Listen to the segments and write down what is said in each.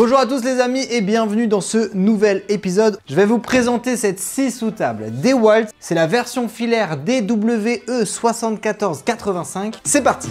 Bonjour à tous les amis et bienvenue dans ce nouvel épisode. Je vais vous présenter cette scie sous table DeWalt. C'est la version filaire DWE7485. C'est parti!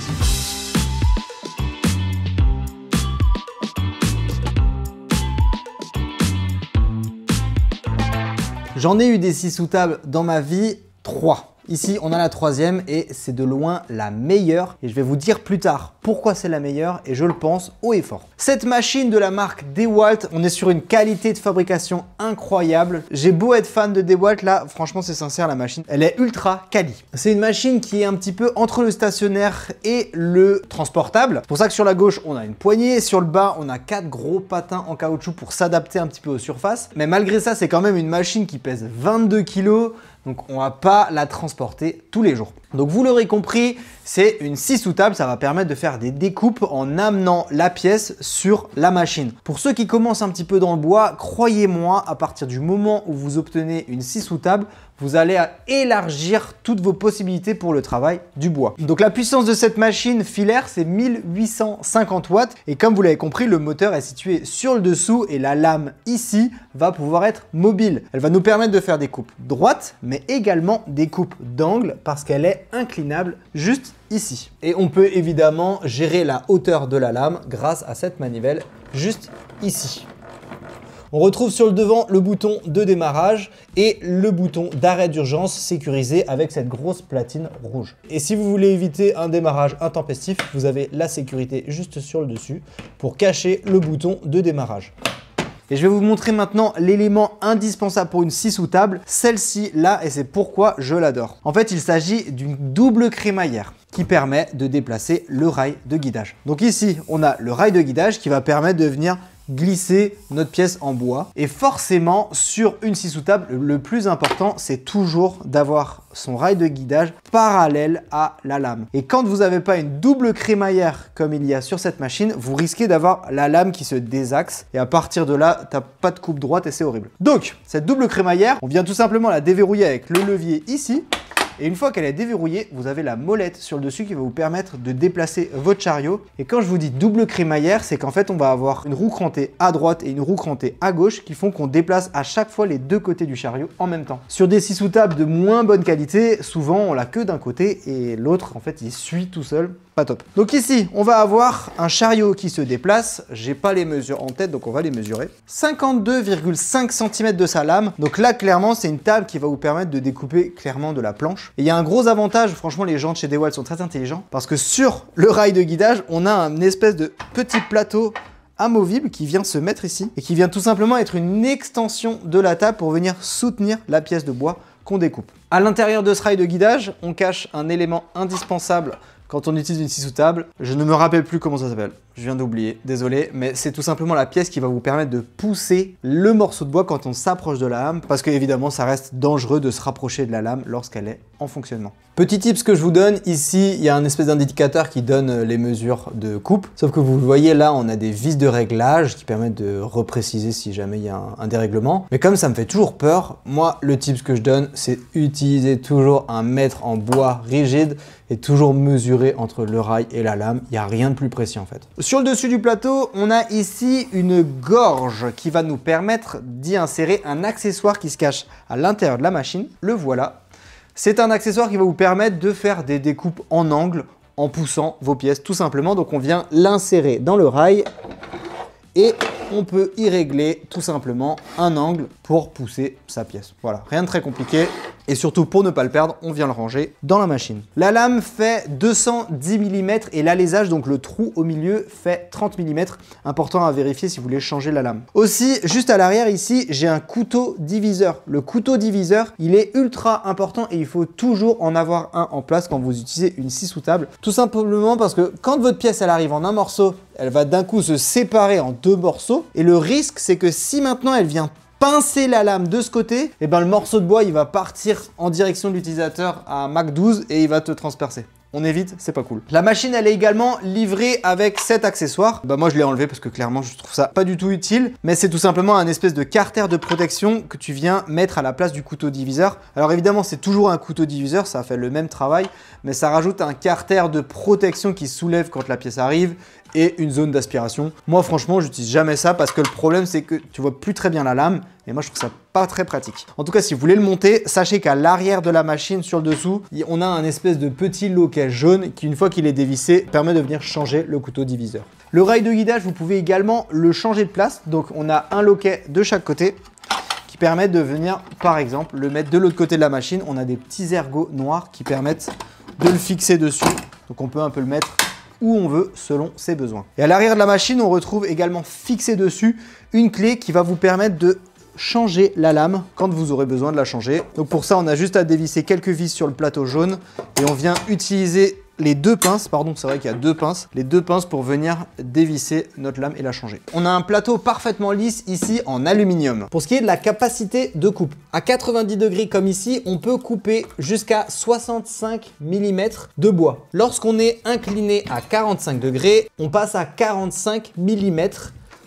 J'en ai eu des scies sous table dans ma vie, 3. Ici, on a la troisième et c'est de loin la meilleure. Et je vais vous dire plus tard pourquoi c'est la meilleure et je le pense haut et fort. Cette machine de la marque DeWalt, on est sur une qualité de fabrication incroyable. J'ai beau être fan de DeWalt, là, franchement, c'est sincère, la machine, elle est ultra quali. C'est une machine qui est un petit peu entre le stationnaire et le transportable. C'est pour ça que sur la gauche, on a une poignée. Sur le bas, on a 4 gros patins en caoutchouc pour s'adapter un petit peu aux surfaces. Mais malgré ça, c'est quand même une machine qui pèse 22 kg. Donc on ne va pas la transporter tous les jours. Donc vous l'aurez compris, c'est une scie sous table, ça va permettre de faire des découpes en amenant la pièce sur la machine. Pour ceux qui commencent un petit peu dans le bois, croyez-moi, à partir du moment où vous obtenez une scie sous table, vous allez élargir toutes vos possibilités pour le travail du bois. Donc la puissance de cette machine filaire, c'est 1850 watts. Et comme vous l'avez compris, le moteur est situé sur le dessous et la lame ici va pouvoir être mobile. Elle va nous permettre de faire des coupes droites, mais également des coupes d'angle parce qu'elle est inclinable juste ici. Et on peut évidemment gérer la hauteur de la lame grâce à cette manivelle juste ici. On retrouve sur le devant le bouton de démarrage et le bouton d'arrêt d'urgence sécurisé avec cette grosse platine rouge. Et si vous voulez éviter un démarrage intempestif, vous avez la sécurité juste sur le dessus pour cacher le bouton de démarrage. Et je vais vous montrer maintenant l'élément indispensable pour une scie sous table, celle-ci là, et c'est pourquoi je l'adore. En fait, il s'agit d'une double crémaillère qui permet de déplacer le rail de guidage. Donc ici, on a le rail de guidage qui va permettre de venir glisser notre pièce en bois. Et forcément, sur une scie sous table, le plus important, c'est toujours d'avoir son rail de guidage parallèle à la lame. Et quand vous n'avez pas une double crémaillère comme il y a sur cette machine, vous risquez d'avoir la lame qui se désaxe. Et à partir de là, tu n'as pas de coupe droite et c'est horrible. Donc, cette double crémaillère, on vient tout simplement la déverrouiller avec le levier ici. Et une fois qu'elle est déverrouillée, vous avez la molette sur le dessus qui va vous permettre de déplacer votre chariot. Et quand je vous dis double crémaillère, c'est qu'en fait, on va avoir une roue crantée à droite et une roue crantée à gauche qui font qu'on déplace à chaque fois les deux côtés du chariot en même temps. Sur des scies sous table de moins bonne qualité, souvent on l'a que d'un côté et l'autre, en fait, il suit tout seul. Pas top. Donc ici, on va avoir un chariot qui se déplace. J'ai pas les mesures en tête, donc on va les mesurer. 52,5 cm de sa lame. Donc là, clairement, c'est une table qui va vous permettre de découper clairement de la planche. Et il y a un gros avantage, franchement, les gens de chez DeWalt sont très intelligents parce que sur le rail de guidage, on a une espèce de petit plateau amovible qui vient se mettre ici et qui vient tout simplement être une extension de la table pour venir soutenir la pièce de bois qu'on découpe. À l'intérieur de ce rail de guidage, on cache un élément indispensable quand on utilise une scie sous table. Je ne me rappelle plus comment ça s'appelle. Je viens d'oublier, désolé, mais c'est tout simplement la pièce qui va vous permettre de pousser le morceau de bois quand on s'approche de la lame, parce que évidemment, ça reste dangereux de se rapprocher de la lame lorsqu'elle est en fonctionnement. Petit tips que je vous donne, ici, il y a un espèce d'indicateur qui donne les mesures de coupe, sauf que vous le voyez là, on a des vis de réglage qui permettent de repréciser si jamais il y a un dérèglement. Mais comme ça me fait toujours peur, moi, le tips que je donne, c'est utiliser toujours un mètre en bois rigide et toujours mesurer entre le rail et la lame. Il n'y a rien de plus précis en fait. Sur le dessus du plateau, on a ici une gorge qui va nous permettre d'y insérer un accessoire qui se cache à l'intérieur de la machine. Le voilà. C'est un accessoire qui va vous permettre de faire des découpes en angle en poussant vos pièces tout simplement. Donc on vient l'insérer dans le rail et on peut y régler tout simplement un angle pour pousser sa pièce. Voilà, rien de très compliqué. Et surtout, pour ne pas le perdre, on vient le ranger dans la machine. La lame fait 210 mm et l'alésage, donc le trou au milieu, fait 30 mm. Important à vérifier si vous voulez changer la lame. Aussi, juste à l'arrière ici, j'ai un couteau diviseur. Le couteau diviseur, il est ultra important et il faut toujours en avoir un en place quand vous utilisez une scie sous table. Tout simplement parce que quand votre pièce, elle arrive en un morceau, elle va d'un coup se séparer en deux morceaux. Et le risque, c'est que si maintenant elle vient pincer la lame de ce côté, et ben le morceau de bois il va partir en direction de l'utilisateur à Mach 12 et il va te transpercer. On évite, c'est pas cool. La machine, elle est également livrée avec cet accessoire. Bah moi, je l'ai enlevé parce que clairement, je trouve ça pas du tout utile. Mais c'est tout simplement un espèce de carter de protection que tu viens mettre à la place du couteau diviseur. Alors évidemment, c'est toujours un couteau diviseur, ça fait le même travail. Mais ça rajoute un carter de protection qui soulève quand la pièce arrive et une zone d'aspiration. Moi franchement j'utilise jamais ça parce que le problème c'est que tu vois plus très bien la lame et moi je trouve ça pas très pratique. En tout cas si vous voulez le monter, sachez qu'à l'arrière de la machine sur le dessous, on a un espèce de petit loquet jaune qui une fois qu'il est dévissé permet de venir changer le couteau diviseur. Le rail de guidage vous pouvez également le changer de place, donc on a un loquet de chaque côté qui permettent de venir par exemple le mettre de l'autre côté de la machine. On a des petits ergots noirs qui permettent de le fixer dessus, donc on peut un peu le mettre où on veut selon ses besoins. Et à l'arrière de la machine, on retrouve également fixé dessus une clé qui va vous permettre de changer la lame quand vous aurez besoin de la changer. Donc pour ça, on a juste à dévisser quelques vis sur le plateau jaune et on vient utiliser les deux pinces, pardon, c'est vrai qu'il y a deux pinces, les deux pinces pour venir dévisser notre lame et la changer. On a un plateau parfaitement lisse ici en aluminium. Pour ce qui est de la capacité de coupe, à 90 degrés comme ici, on peut couper jusqu'à 65 mm de bois. Lorsqu'on est incliné à 45 degrés, on passe à 45 mm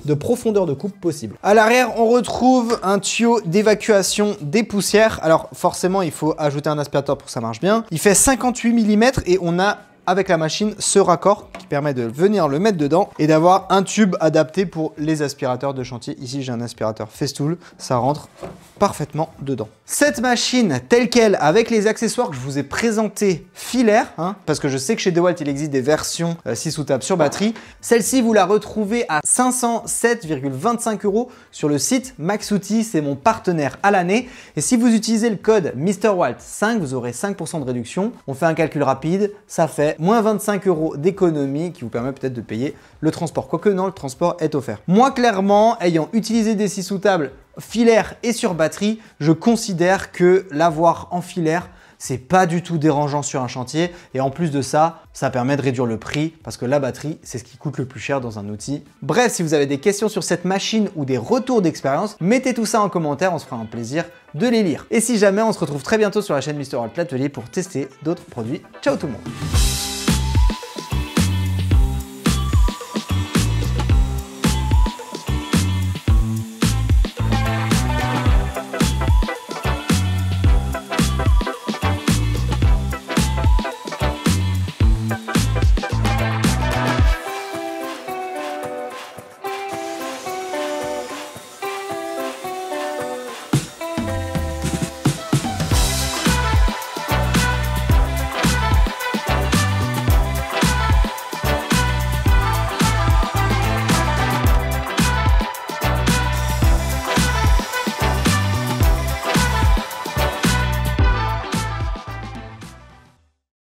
de profondeur de coupe possible. À l'arrière, on retrouve un tuyau d'évacuation des poussières. Alors forcément, il faut ajouter un aspirateur pour que ça marche bien. Il fait 58 mm et on a avec la machine ce raccord qui permet de venir le mettre dedans et d'avoir un tube adapté pour les aspirateurs de chantier. Ici, j'ai un aspirateur Festool, ça rentre parfaitement dedans. Cette machine telle qu'elle, avec les accessoires que je vous ai présentés filaires, parce que je sais que chez DeWalt, il existe des versions 6 sous table sur batterie. Celle-ci, vous la retrouvez à 507,25 € sur le site Maxouti, c'est mon partenaire à l'année. Et si vous utilisez le code MrWalt5, vous aurez 5% de réduction. On fait un calcul rapide, ça fait moins 25 € d'économie qui vous permet peut-être de payer le transport. Quoique non, le transport est offert. Moi, clairement, ayant utilisé des 6 sous table filaire et sur batterie, je considère que l'avoir en filaire, c'est pas du tout dérangeant sur un chantier et en plus de ça, ça permet de réduire le prix parce que la batterie, c'est ce qui coûte le plus cher dans un outil. Bref, si vous avez des questions sur cette machine ou des retours d'expérience, mettez tout ça en commentaire, on se fera un plaisir de les lire. Et si jamais, on se retrouve très bientôt sur la chaîne MrWalt L'Atelier pour tester d'autres produits. Ciao tout le monde!